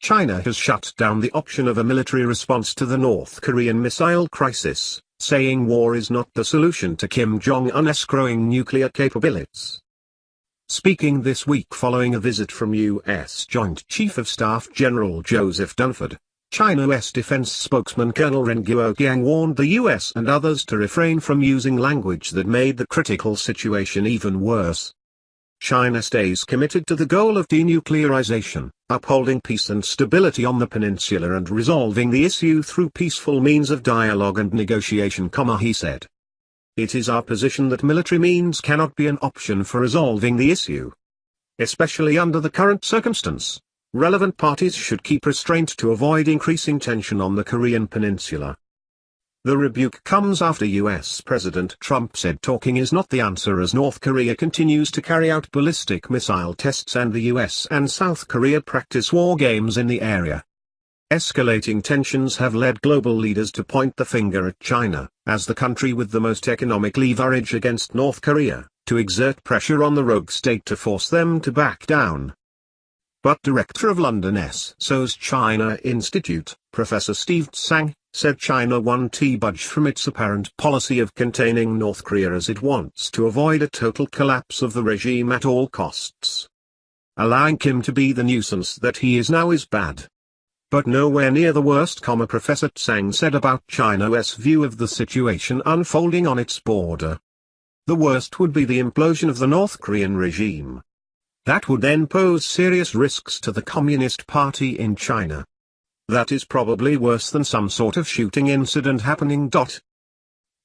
China has shut down the option of a military response to the North Korean missile crisis, saying war is not the solution to Kim Jong Un's growing nuclear capabilities. Speaking this week following a visit from U.S. Joint Chief of Staff General Joseph Dunford, China's defense spokesman Colonel Ren Guoqiang warned the U.S. and others to refrain from using language that made the critical situation even worse. China stays committed to the goal of denuclearization, upholding peace and stability on the peninsula and resolving the issue through peaceful means of dialogue and negotiation, he said. It is our position that military means cannot be an option for resolving the issue. Especially under the current circumstance, relevant parties should keep restraint to avoid increasing tension on the Korean Peninsula. The rebuke comes after US President Trump said talking is not the answer as North Korea continues to carry out ballistic missile tests and the US and South Korea practice war games in the area. Escalating tensions have led global leaders to point the finger at China, as the country with the most economic leverage against North Korea, to exert pressure on the rogue state to force them to back down. But Director of London's SO's China Institute, Professor Steve Tsang, said China won't budge from its apparent policy of containing North Korea as it wants to avoid a total collapse of the regime at all costs. Allowing Kim to be the nuisance that he is now is bad, but nowhere near the worst, Professor Tsang said about China's view of the situation unfolding on its border. The worst would be the implosion of the North Korean regime. That would then pose serious risks to the Communist Party in China. That is probably worse than some sort of shooting incident happening.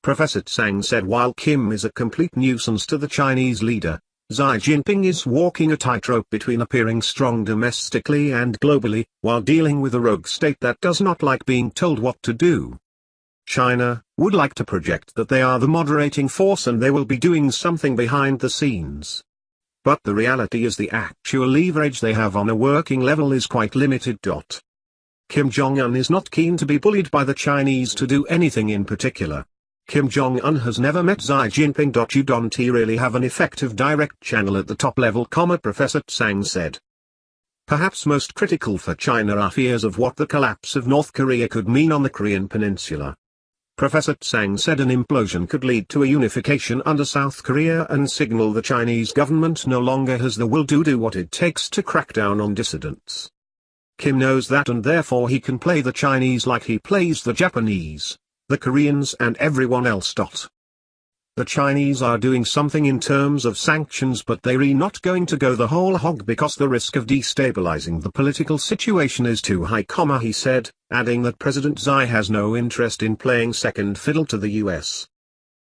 Professor Tsang said while Kim is a complete nuisance to the Chinese leader, Xi Jinping is walking a tightrope between appearing strong domestically and globally, while dealing with a rogue state that does not like being told what to do. China would like to project that they are the moderating force and they will be doing something behind the scenes. But the reality is the actual leverage they have on a working level is quite limited. Kim Jong Un is not keen to be bullied by the Chinese to do anything in particular. Kim Jong Un has never met Xi Jinping. You don't really have an effective direct channel at the top level, Professor Tsang said. Perhaps most critical for China are fears of what the collapse of North Korea could mean on the Korean Peninsula. Professor Tsang said an implosion could lead to a unification under South Korea and signal the Chinese government no longer has the will to do what it takes to crack down on dissidents. Kim knows that and therefore he can play the Chinese like he plays the Japanese, the Koreans and everyone else. The Chinese are doing something in terms of sanctions, but they're not going to go the whole hog because the risk of destabilizing the political situation is too high, he said, adding that President Xi has no interest in playing second fiddle to the US.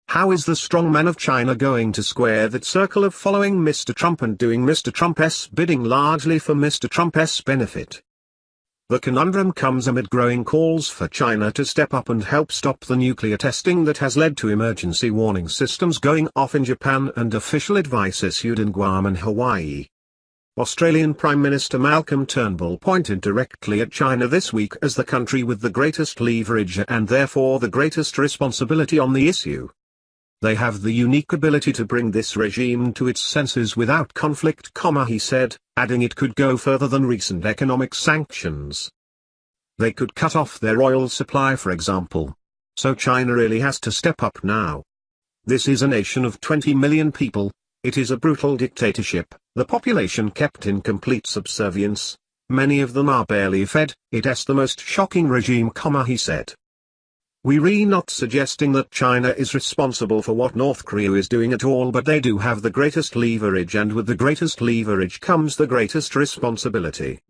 How is the strongman of China going to square that circle of following Mr. Trump and doing Mr. Trump's bidding largely for Mr. Trump's benefit? The conundrum comes amid growing calls for China to step up and help stop the nuclear testing that has led to emergency warning systems going off in Japan and official advice issued in Guam and Hawaii. Australian Prime Minister Malcolm Turnbull pointed directly at China this week as the country with the greatest leverage and therefore the greatest responsibility on the issue. They have the unique ability to bring this regime to its senses without conflict, he said, adding it could go further than recent economic sanctions. They could cut off their oil supply, for example. So China really has to step up now. This is a nation of 20 million people, it is a brutal dictatorship, the population kept in complete subservience, many of them are barely fed, it's the most shocking regime, he said. We're not suggesting that China is responsible for what North Korea is doing at all, but they do have the greatest leverage, and with the greatest leverage comes the greatest responsibility.